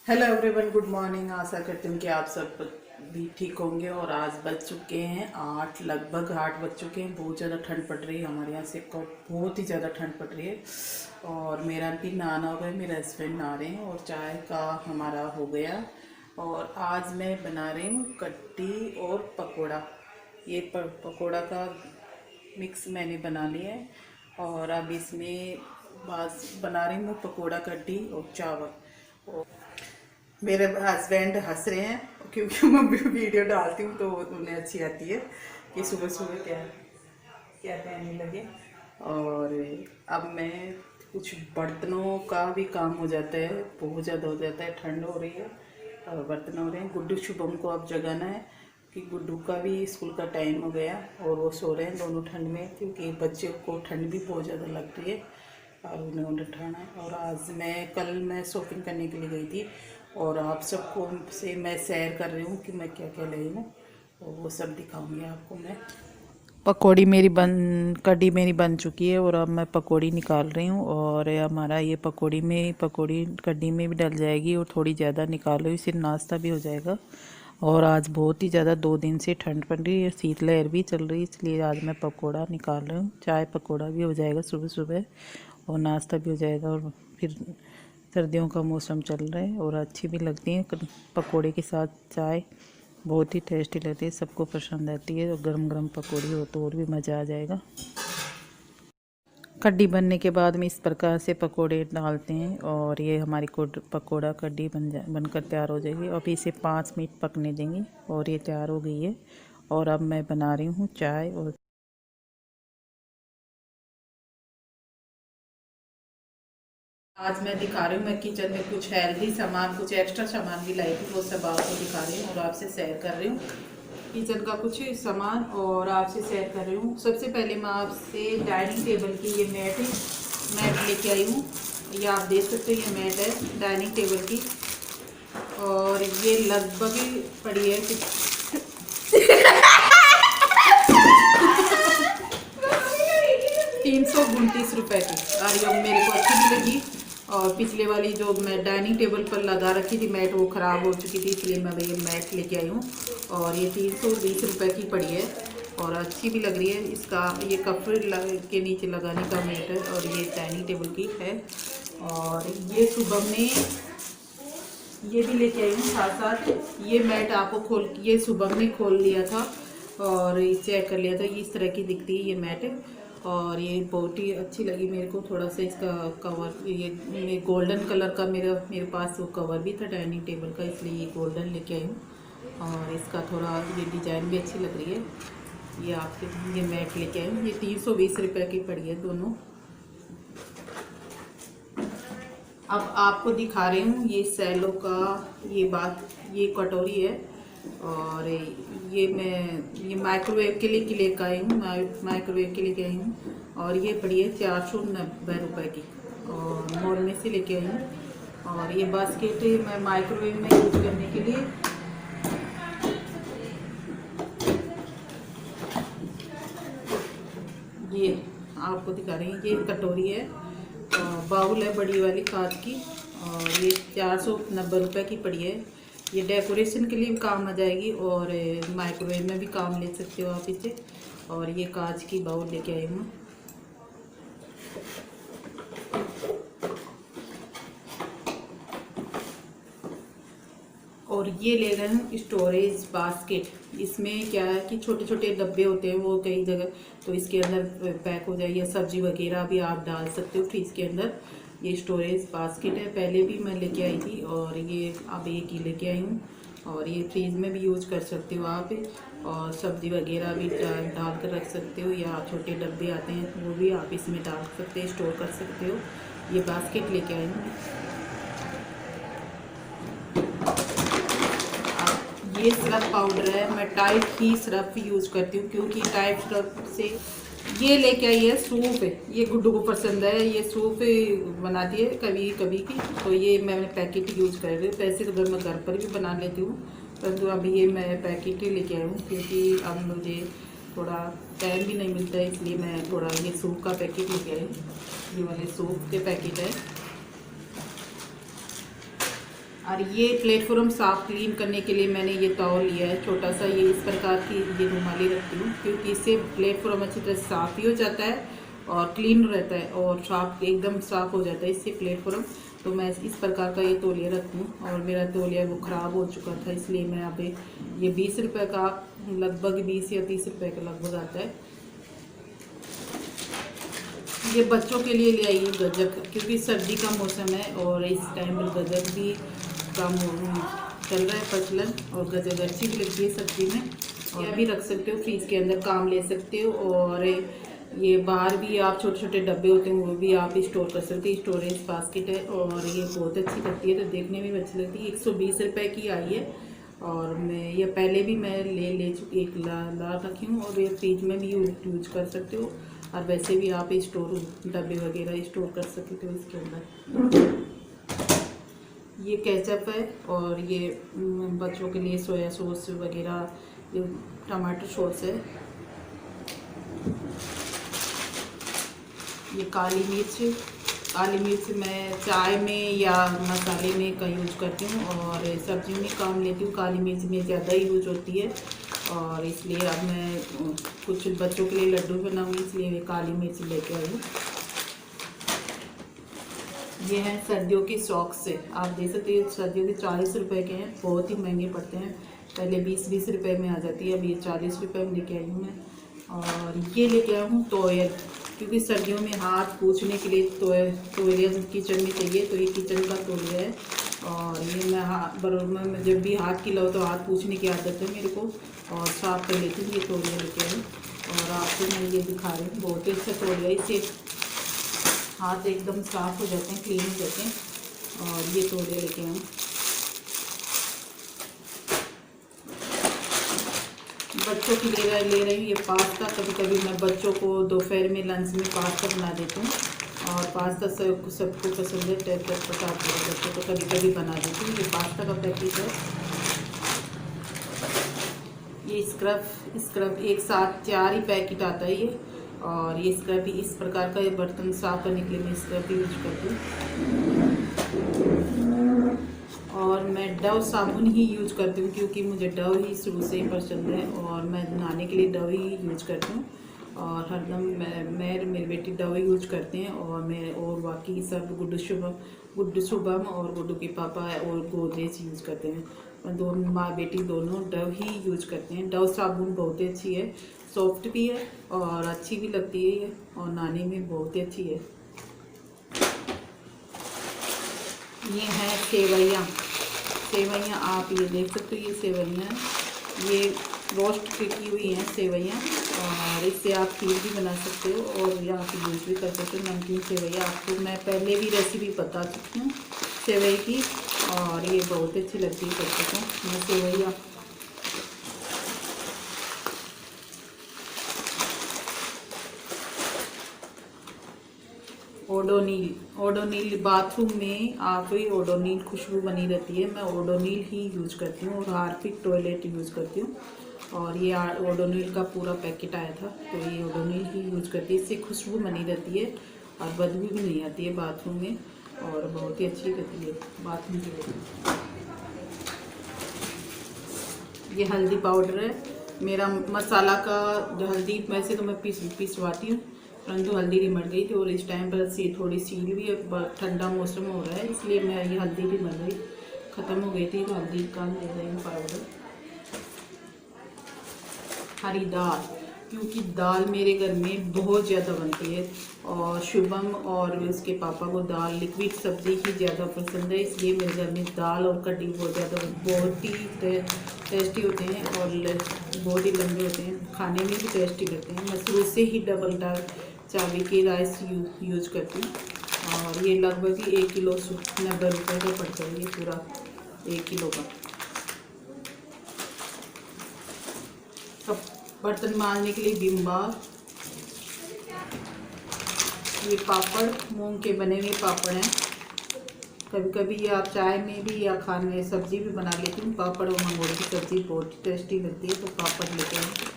Hello everyone, good morning. आशा करती हूँ कि आप सब भी ठीक होंगे। और आज बज चुके हैं 8, लगभग 8 बज चुके हैं। बहुत ज़्यादा ठंड पड़ रही है हमारे यहाँ से, बहुत ही ज़्यादा ठंड पड़ रही है। और मेरा भी नहाना हो गया, मेरे हस्बैंड नहा रहे हैं और चाय का हमारा हो गया। और आज मैं बना रही हूँ कट्टी और पकोड़ा। ये पकोड़ा का मिक्स मैंने बना लिया है। और अब इसमें बस बना रही हूँ पकोड़ा, कट्टी और चावल। मेरे हस्बैंड हंस रहे हैं क्योंकि मैं वीडियो डालती हूँ तो उन्हें अच्छी आती है कि सुबह सुबह क्या क्या कहने लगे। और अब मैं कुछ बर्तनों का भी काम हो जाता है, बहुत ज़्यादा हो जाता है, ठंड हो रही है और बर्तन हो रहे हैं। गुड्डू शुभम को अब जगाना है कि गुड्डू का भी स्कूल का टाइम हो गया और वो सो रहे हैं दोनों ठंड में, क्योंकि बच्चे को ठंड भी बहुत ज़्यादा लगती है और उन्हें उठाना है। और आज मैं शॉपिंग करने के लिए गई थी और आप सबको से मैं शेयर कर रही हूँ कि मैं क्या क्या लाई हूँ और वो सब दिखाऊंगी आपको मैं। कढ़ी मेरी बन चुकी है और अब मैं पकौड़ी निकाल रही हूँ। और हमारा ये पकौड़ी कढ़ी में भी डल जाएगी और थोड़ी ज़्यादा निकाल रही हूँ, इससे नाश्ता भी हो जाएगा। और आज बहुत ही ज़्यादा 2 दिन से ठंड पड़ रही है, शीतलहर भी चल रही है, इसलिए आज मैं पकौड़ा निकाल रही हूँ। चाय पकौड़ा भी हो जाएगा सुबह सुबह और नाश्ता भी हो जाएगा। और फिर सर्दियों का मौसम चल रहा है और अच्छी भी लगती है पकौड़े के साथ चाय, बहुत ही टेस्टी लगती है, सबको पसंद आती है। और गरम गरम पकौड़ी हो तो और भी मज़ा आ जाएगा। कड्डी बनने के बाद में इस प्रकार से पकोड़े डालते हैं और ये हमारी पकोड़ा कड्डी बनकर तैयार हो जाएगी। अब इसे 5 मिनट पकने देंगे और ये तैयार हो गई है। और अब मैं बना रही हूँ चाय। और आज मैं दिखा रही हूँ, मैं किचन में कुछ हेल्दी सामान, कुछ एक्स्ट्रा सामान भी लाई थी, वो सब आपको दिखा रही हूँ और आपसे शेयर कर रही हूँ किचन का कुछ सामान और आपसे शेयर कर रही हूँ। सबसे पहले मैं आपसे डाइनिंग टेबल की ये मैट लेके आई हूँ। ये आप देख सकते हो, ये मैट है डाइनिंग टेबल की और ये लगभग ही पड़ी है 329 रुपये की। और ये मेरे को अच्छी भी लगी। और पिछले वाली जो मैं डाइनिंग टेबल पर लगा रखी थी मैट, वो ख़राब हो चुकी थी, इसलिए मैं ये मैट लेके आई हूँ। और ये 320 रुपये की पड़ी है और अच्छी भी लग रही है। इसका ये कप के नीचे लगाने का मैट है और ये डाइनिंग टेबल की है। और ये सुबह में ये भी लेके आई हूँ साथ साथ। ये मैट आपको ये सुबह में खोल लिया था और चेक कर लिया था, इस तरह की दिखती है ये मैट। और ये बहुत ही अच्छी लगी मेरे को। थोड़ा सा इसका कवर, ये गोल्डन कलर का मेरे पास वो कवर भी था डाइनिंग टेबल का, इसलिए ये गोल्डन लेके आई हूँ। और इसका थोड़ा ये डिज़ाइन भी अच्छी लग रही है। ये मैट लेके आई हूँ। ये 320 रुपये की पड़ी है दोनों। अब आपको दिखा रही हूँ ये सैलो का ये कटोरी है। और ये माइक्रोवेव के लिए लेकर आई हूँ, माइक्रोवेव के लिए आई हूँ। और ये पड़ी है 490 रुपये की और मॉल में से लेके आई हूँ। और ये बास्केट मैं माइक्रोवेव में यूज करने के लिए ये आपको दिखा रही हूँ। ये कटोरी है, बाउल है बड़ी वाली कांच की और ये 490 रुपये की पड़ी है। ये डेकोरेशन के लिए भी काम आ जाएगी और माइक्रोवेव में भी काम ले सकते हो आप इसे। और ये कांच की बाउल लेके आई हूँ। और ये ले रहे हैं स्टोरेज बास्केट। इसमें क्या है कि छोटे छोटे डब्बे होते हैं वो कई जगह, तो इसके अंदर पैक हो जाए या सब्जी वगैरह भी आप डाल सकते हो फ्रीज के अंदर। ये स्टोरेज बास्केट है, पहले भी मैं लेके आई थी और ये अब एक ही लेके आई हूँ। और ये फ्रीज में भी यूज कर सकते हो आप और सब्जी वगैरह भी डाल कर रख सकते हो, या छोटे डब्बे आते हैं वो भी आप इसमें डाल सकते हो, स्टोर कर सकते हो। ये बास्केट लेके आई हूँ। ये सरफ पाउडर है, मैं टाइड ही सरफ यूज़ करती हूँ क्योंकि टाइड सरफ से ये लेके आई है सूप है, ये गुड्डू को पसंद है, ये सूप बनाती है कभी कभी की, तो ये मैंने पैकेट यूज़ कर रही हूँ। वैसे तो मैं घर पर भी बना लेती हूँ, परंतु अभी ये मैं पैकेट ही लेके आई हूँ क्योंकि अब मुझे थोड़ा टाइम भी नहीं मिलता है, इसलिए मैं थोड़ा ये सूप का पैकेट लेके आई हूँ। ये वाले सूप के पैकेट है। और ये प्लेटफॉर्म साफ क्लीन करने के लिए मैंने ये तौल लिया है छोटा सा। ये इस प्रकार की ये रुमाली रखती हूँ क्योंकि इससे प्लेटफॉर्म अच्छी तरह साफ भी हो जाता है और क्लीन रहता है और साफ एकदम साफ हो जाता है इससे प्लेटफॉर्म। तो मैं इस प्रकार का ये तौलिया रखती हूँ। और मेरा तौलिया वो ख़राब हो चुका था, इसलिए मैं अब ये 20 रुपये का, लगभग 20 या 30 रुपये का लगभग आता है। ये बच्चों के लिए ले आई गजक, क्योंकि सर्दी का मौसम है और इस टाइम पर गजक भी कम चल रहा है प्रचलन, और गजक अच्छी भी लगती है सब्जी में। और भी रख सकते हो फ्रीज के अंदर, काम ले सकते हो। और ये बाहर भी आप छोटे छोटे डब्बे होते हैं वो भी आप स्टोर कर सकते हैं, स्टोरेज बास्केट है। और ये बहुत अच्छी लगती है, तो देखने में भी अच्छी लगती है। 120 रुपये की आई है। और मैं ये पहले भी मैं ले चुकी, एक ला रखी हूँ। और ये फ्रिज में भी यूज कर सकते हो, और वैसे भी आप स्टोर डब्बे वगैरह स्टोर कर सकते हो इसके अंदर। ये केचप है और ये बच्चों के लिए सोया सॉस वगैरह, ये टमाटर सॉस है। ये काली मिर्च मैं चाय में या मसाले में का यूज करती हूँ और सब्जी में काम लेती हूँ। काली मिर्च में ज़्यादा यूज होती है और इसलिए अब मैं कुछ बच्चों के लिए लड्डू बनाऊँगी, इसलिए काली मिर्च लेके आई हूँ। ये हैं सर्दियों की सॉक्स है, आप देख सकते हैं सर्दियों के 40 रुपये के हैं, बहुत ही महंगे पड़ते हैं। पहले 20-20 रुपये में आ जाती है, अब ये 40 रुपये में लेके आई हूँ मैं। और ये लेके आया हूँ तोयल, क्योंकि सर्दियों में हाथ पोंछने के लिए तोलिया किचन में चाहिए, तो ये किचन का तोलिया है। और ये मैं बराबर में जब भी हाथ खिलाओ तो हाथ पोंछने की आदत है मेरे को, और साफ कर लेती हूँ। ये तोलिया लेके आई और आपको मैं ये दिखा रही हूँ, बहुत ही अच्छा तोलिया, इससे हाथ एकदम साफ हो जाते हैं, क्लीन हो जाते हैं। और ये तोलिया लेके आऊँ। बच्चों की ले रही हूँ ये पास्ता। कभी कभी मैं बच्चों को दोपहर में लंच में पास्ता बना देती हूँ, और पास्ता सबको पसंद है, चटपटा बच्चों को कभी कभी बना देती हूँ। ये पास्ता का पैकेट है। ये स्क्रब एक साथ 4 ही पैकेट आता है ये। और ये स्क्रब भी इस प्रकार का, ये बर्तन साफ करने के लिए मैं स्क्रब यूज करती हूँ। और मैं डव साबुन ही यूज करती हूँ, क्योंकि मुझे डव ही शुरू से ही पसंद है और मैं नहाने के लिए डव ही यूज करती हूँ। और हरदम मैं मेरी बेटी डव यूज करते हैं, और बाकी सब गुड्डू शुभम और गुड्डू के पापा और गोदरेज यूज करते हैं। दोनों माँ बेटी दोनों डव ही यूज करते हैं। डव साबुन बहुत ही अच्छी है, सॉफ्ट भी है और अच्छी भी लगती है ये, और नहाने में बहुत ही अच्छी है। ये है सेवैयाँ, आप ये देख सकते हो, ये सेवैयाँ ये रोस्ट की हुई हैं सेवैयाँ, और इससे आप खीर भी बना सकते हो और या आप यूज भी कर सकते हो। नमकीन सेवैयाँ आपको मैं पहले भी रेसिपी बता चुकी हूँ सेवई की, और ये बहुत अच्छी लगती है बच्चों को। मैं सेवैयाँ ओडोनिल बाथरूम में आप ही ओडोनिल खुशबू बनी रहती है, मैं ओडोनिल ही यूज करती हूँ। और हार्पिक टॉयलेट यूज करती हूँ, और ये ओडोनिल का पूरा पैकेट आया था, तो ये ओडोनिल ही यूज करती है। इससे खुशबू बनी रहती है और बदबू भी नहीं आती है बाथरूम में, और बहुत ही अच्छी रहती है बाथरूम के लिए। ये हल्दी पाउडर है मेरा, मसाला का हल्दी वैसे तो मैं पिसवाती हूँ, परंतु हल्दी रिमट गई थी और इस टाइम पर थोड़ी सील भी, ठंडा मौसम हो रहा है इसलिए मैं ये हल्दी रिमट गई, ख़त्म हो गई थी, तो हल्दी का ले रही हूँ पाउडर। हरी दाल, क्योंकि दाल मेरे घर में बहुत ज़्यादा बनती है और शुभम और उसके पापा को दाल लिक्विड सब्ज़ी ही ज़्यादा पसंद है, इसलिए मेरे घर में दाल और कढ़ी बहुत ही टेस्टी होते हैं और बहुत ही लंबे होते हैं, खाने में भी टेस्टी लगते हैं। मैं शुरू से ही डबल चावल की राइस यूज करती हूँ, और ये लगभग ही 1 किलो 90 रुपये का पड़ता है, ये पूरा 1 किलो का। सब बर्तन मांजने के लिए विम बार, ये पापड़ मूंग के बने हुए पापड़ हैं। कभी कभी ये आप चाय में भी या खाने सब्जी भी बना लेती हूँ। पापड़ और मंगोड़े की सब्ज़ी बहुत टेस्टी लगती है, तो पापड़ लेते हैं।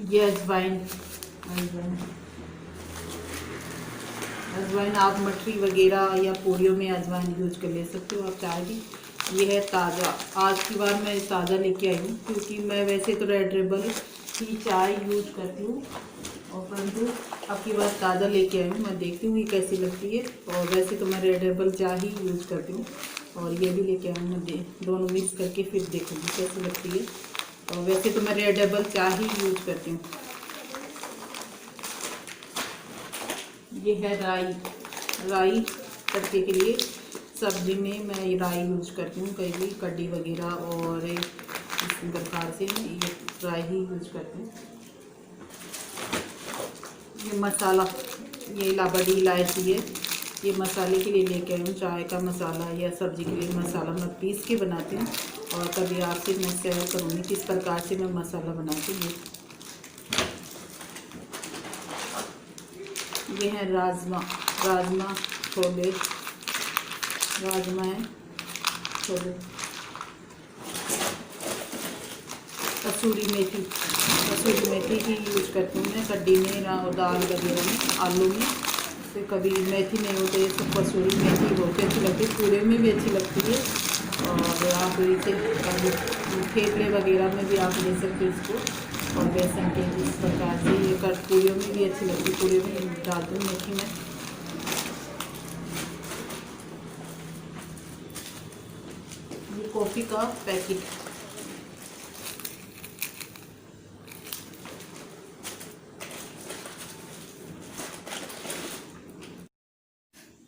ये अजवाइन अजवाइन आप मठरी वगैरह या पूरियों में अजवाइन यूज कर ले सकते हो आप चाय भी। ये है ताज़ा, आज की बार मैं ताज़ा लेके आई हूँ क्योंकि मैं वैसे तो रेड लेबल की चाय यूज करती हूँ, और परंतु अब की बार ताज़ा लेके आई हूँ। मैं देखती हूँ ये कैसी लगती है, और वैसे तो मैं रेड लेबल चाय ही यूज करती हूँ, और ये भी लेके आई हूँ। मैं दोनों मिक्स करके फिर देखूँगी कैसी लगती है। और वैसे तो मैं रेड लेबल चाय ही यूज करती हूँ। ये है राई। राई तड़के के लिए सब्जी में मैं राई यूज करती हूँ, कहीं भी कढ़ी वगैरह और इस प्रकार से ये राई ही यूज करती हूँ। ये मसाला, ये इलाहाबादी इलायची है, ये मसाले के लिए लेके आई हूँ। चाय का मसाला या सब्जी के लिए मसाला मैं पीस के बनाती हूँ, और कभी आपसे मैं शेयर करूँगी किस प्रकार से मैं मसाला बनाती हूँ। ये है राजमा। राजमा छोले, राजमा है, छोले, कसूरी मेथी। कसूरी मेथी ही यूज करती हूँ मैं कड्डी में और दाल वगैरह में, आलू में। तो कभी मेथी नहीं होते ये सब, कसूरी मेथी बहुत अच्छी लगती है, पूरे में भी अच्छी लगती है, और आप इसे कभी थेपले वगैरह में भी आप ले सकते हो इसको। और बेसन के इस प्रकार से ये पूरियों में भी अच्छी लगती है, पूरे में डाल दूँ मेथी में। ये कॉफ़ी का पैकेट,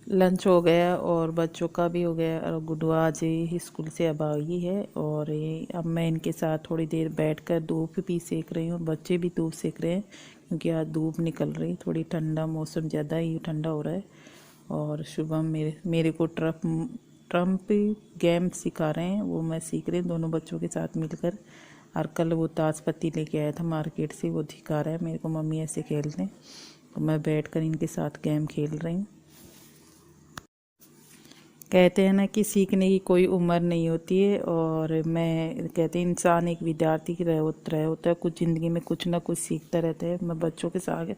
लंच हो गया और बच्चों का भी हो गया, और गुड्डू आज ही स्कूल से अब आई है, और ये अब मैं इनके साथ थोड़ी देर बैठकर धूप भी सेक रही हूँ, और बच्चे भी धूप सेक रहे हैं क्योंकि आज धूप निकल रही, थोड़ी ठंडा मौसम ज़्यादा ही ठंडा हो रहा है। और शुभम मेरे को ट्रम्प गेम सिखा रहे हैं, वो मैं सीख रही हूँ दोनों बच्चों के साथ मिलकर। और कल वो ताश पत्ती लेके आया था मार्केट से, वो दिखा रहा है मेरे को मम्मी ऐसे खेलते हैं, तो मैं बैठकर इनके साथ गेम खेल रही हूँ। कहते हैं ना कि सीखने की कोई उम्र नहीं होती है, और मैं कहते हैं इंसान एक विद्यार्थी की तरह होता है, कुछ ज़िंदगी में कुछ ना कुछ सीखता रहता है। मैं बच्चों के साथ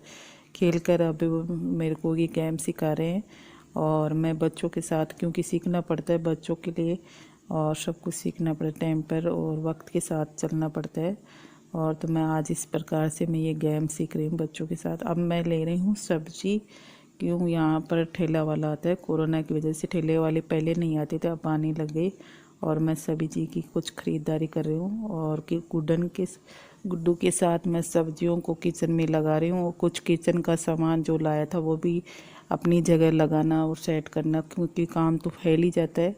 खेल कर अभी वो मेरे को ये गेम सिखा रहे हैं, और मैं बच्चों के साथ क्योंकि सीखना पड़ता है बच्चों के लिए, और सब कुछ सीखना पड़ता है, टाइम पर और वक्त के साथ चलना पड़ता है। और तो मैं आज इस प्रकार से मैं ये गेम सीख रही हूँ बच्चों के साथ। अब मैं ले रही हूँ सब्जी, क्यों यहाँ पर ठेला वाला आता है, कोरोना की वजह से ठेले वाले पहले नहीं आते थे, अब आने लग गए, और मैं सब्जी की कुछ ख़रीदारी कर रही हूँ, और कि गुड्डू के साथ मैं सब्जियों को किचन में लगा रही हूँ, और कुछ किचन का सामान जो लाया था वो भी अपनी जगह लगाना और सेट करना, क्योंकि काम तो फैल ही जाता है,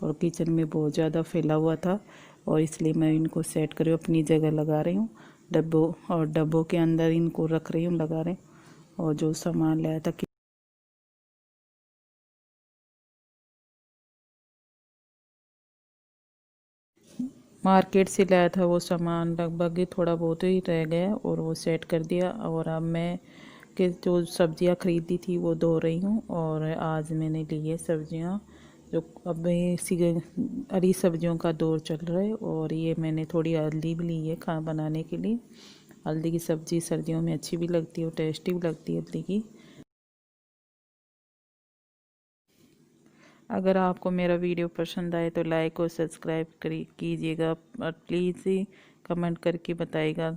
और किचन में बहुत ज़्यादा फैला हुआ था, और इसलिए मैं इनको सेट कर रही हूँ, अपनी जगह लगा रही हूँ डब्बों, और डब्बों के अंदर इनको रख रही हूँ, लगा रही हूँ। और जो सामान लाया था मार्केट से लाया था वो सामान, लगभग ही थोड़ा बहुत ही रह गया, और वो सेट कर दिया। और अब मैं कि जो सब्जियां खरीदी थी वो धो रही हूँ, और आज मैंने ली है सब्जियां, जो अब हरी सब्जियों का दौर चल रहा है। और ये मैंने थोड़ी हल्दी भी ली है खाना बनाने के लिए। हल्दी की सब्ज़ी सर्दियों में अच्छी भी लगती है और टेस्टी भी लगती है हल्दी की। अगर आपको मेरा वीडियो पसंद आए तो लाइक और सब्सक्राइब कीजिएगा, और प्लीज़ कमेंट करके बताइएगा